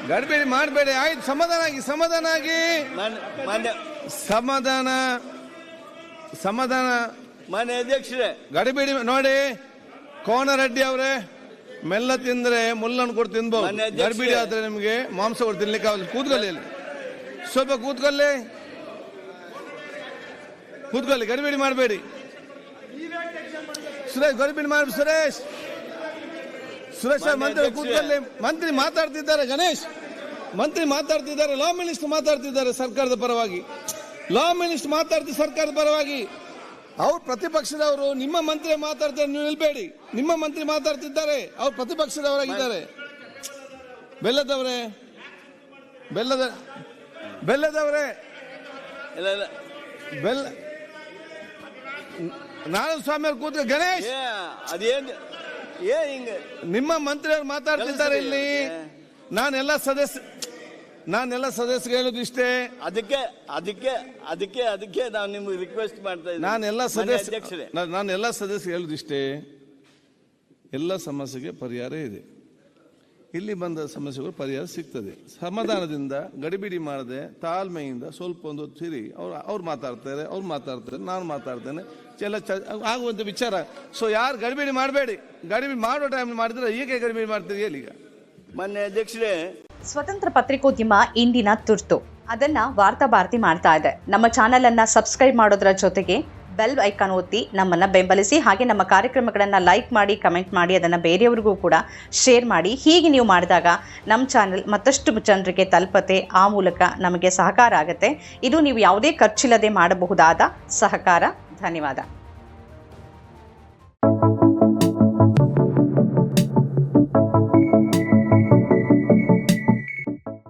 ಗಡಿಬಿಡಿ ಮಾಡಬೇಡಿ. ಆಯ್ತು, ಸಮಾಧಾನ ಆಗಿ ಸಮಾಧಾನ. ಮಾನ್ಯ ಅಧ್ಯಕ್ಷರೇ, ಗಡಿಬಿಡಿ ನೋಡಿ. ಕೋನರೆಡ್ಡಿ ಅವರೇ, ಮೆಲ್ಲ ತಿಂದ್ರೆ ಮುಳ್ಳನ್ನು ಕೊಟ್ಟು ತಿನ್ಬಹುದು. ಗಡಿಬಿಡಿ ಆದ್ರೆ ನಿಮ್ಗೆ ಮಾಂಸ ಕೊಟ್ಟು ತಿನ್ಲಿಕ್ಕೆ ಆಗಲ್ಲ. ಕೂತ್ಕೊಳ್ಳಿ, ಸ್ವಲ್ಪ ಕೂತ್ಕೊಳ್ಳಿ, ಗಡಿಬಿಡಿ ಮಾಡಬೇಡಿ. ಸುರೇಶ್, ಗಡಿಬಿಡಿ ಮಾಡಿ. ಸುರೇಶ್ ಮಂತ್ರಿ ಕೂತ್ಕೊಳ್ಳಿ. ಮಂತ್ರಿ ಮಾತಾಡ್ತಿದ್ದಾರೆ. ಗಣೇಶ್, ಮಂತ್ರಿ ಮಾತಾಡ್ತಿದ್ದಾರೆ. ಲಾ ಮಿನಿಸ್ಟರ್ ಮಾತಾಡ್ತಿದ್ದಾರೆ ಸರ್ಕಾರದ ಪರವಾಗಿ. ಸರ್ಕಾರದ ಪರವಾಗಿ. ಅವ್ರು ಪ್ರತಿಪಕ್ಷದವರು. ನಿಮ್ಮ ಮಂತ್ರಿ ಮಾತಾಡ್ತಾರೆ, ನೀವು ನಿಲ್ಬೇಡಿ. ನಿಮ್ಮ ಮಂತ್ರಿ ಮಾತಾಡ್ತಿದ್ದಾರೆ, ಅವ್ರು ಪ್ರತಿಪಕ್ಷದವರಾಗಿದ್ದಾರೆ. ಬೆಲ್ಲದವರೇ, ನಾರಾಯಣ ಸ್ವಾಮಿ ಅವ್ರು ಕೂತ್ಕ. ಗಣೇಶ್, ನಿಮ್ಮ ಮಂತ್ರಿಯವರು ಮಾತಾಡ್ತಿದ್ದಾರೆ ಇಲ್ಲಿ. ನಾನೆಲ್ಲ ಸದಸ್ಯರಿಗೆ ಹೇಳೋದು ಇಷ್ಟೇ. ಅದಕ್ಕೆ ನಾನು ನಿಮ್ಗೆ ರಿಕ್ವೆಸ್ಟ್ ಮಾಡ್ತಾ ಇದ್ದೀನಿ. ನಾನೆಲ್ಲ ಸದಸ್ಯರಿಗೆ ಹೇಳೋದು ಇಷ್ಟೇ. ಎಲ್ಲ ಸಮಸ್ಯೆಗೆ ಪರಿಹಾರ ಇದೆ. ಇಲ್ಲಿ ಬಂದ ಸಮಸ್ಯೆಗಳು ಪರಿಹಾರ ಸಿಗ್ತದೆ. ಸಮಾಧಾನದಿಂದ, ಗಡಿಬಿಡಿ ಮಾಡದೆ, ತಾಳ್ಮೆಯಿಂದ ಸ್ವಲ್ಪ ಒಂದು ಸಿರಿ. ಅವ್ರು ಮಾತಾಡ್ತಾರೆ, ನಾನು ಮಾತಾಡ್ತೇನೆ. ಆಗುವಂತ ವಿಚಾರ. ಸೊ ಯಾರು ಗಡಿಬಿಡಿ ಮಾಡಬೇಡಿ. ಗಡಿಬಿಡಿ ಮಾಡೋ ಟೈಮ್ ಮಾಡಿದ್ರೆ ಹೀಗೆ ಗಡಿಬಿಡಿ ಮಾಡ್ತೀರಿ ಹೇಳಿ. ಈಗ ಮಾನ್ಯ ಅಧ್ಯಕ್ಷರೇ, ಸ್ವತಂತ್ರ ಪತ್ರಿಕೋದ್ಯಮ ಇಂದಿನ ತುರ್ತು. ಅದನ್ನ ವಾರ್ತಾ ಭಾರತಿ ಮಾಡ್ತಾ ಇದೆ. ನಮ್ಮ ಚಾನೆಲ್ ಅನ್ನ ಸಬ್ಸ್ಕ್ರೈಬ್ ಮಾಡೋದ್ರ ಜೊತೆಗೆ ಬೆಲ್ ಐಕಾನ್ ಒತ್ತಿ ನಮ್ಮನ್ನ ಬೆಂಬಲಿಸಿ. ಹಾಗೆ ನಮ್ಮ ಕಾರ್ಯಕ್ರಮಗಳನ್ನ ಲೈಕ್ ಮಾಡಿ, ಕಮೆಂಟ್ ಮಾಡಿ, ಅದನ್ನ ಬೇರೆಯವರಿಗೂ ಕೂಡ ಶೇರ್ ಮಾಡಿ. ಹೀಗೆ ನೀವು ಮಾಡಿದಾಗ ನಮ್ಮ ಚಾನೆಲ್ ಮತ್ತಷ್ಟು ಜನರಿಗೆ ತಲುಪತ್ತೆ. ಆ ಮೂಲಕ ನಮಗೆ ಸಹಕಾರ ಆಗುತ್ತೆ. ಇದು ನೀವು ಯಾವುದೇ ಖರ್ಚಿಲ್ಲದೆ ಮಾಡಬಹುದಾದ ಸಹಕಾರ. ಧನ್ಯವಾದ.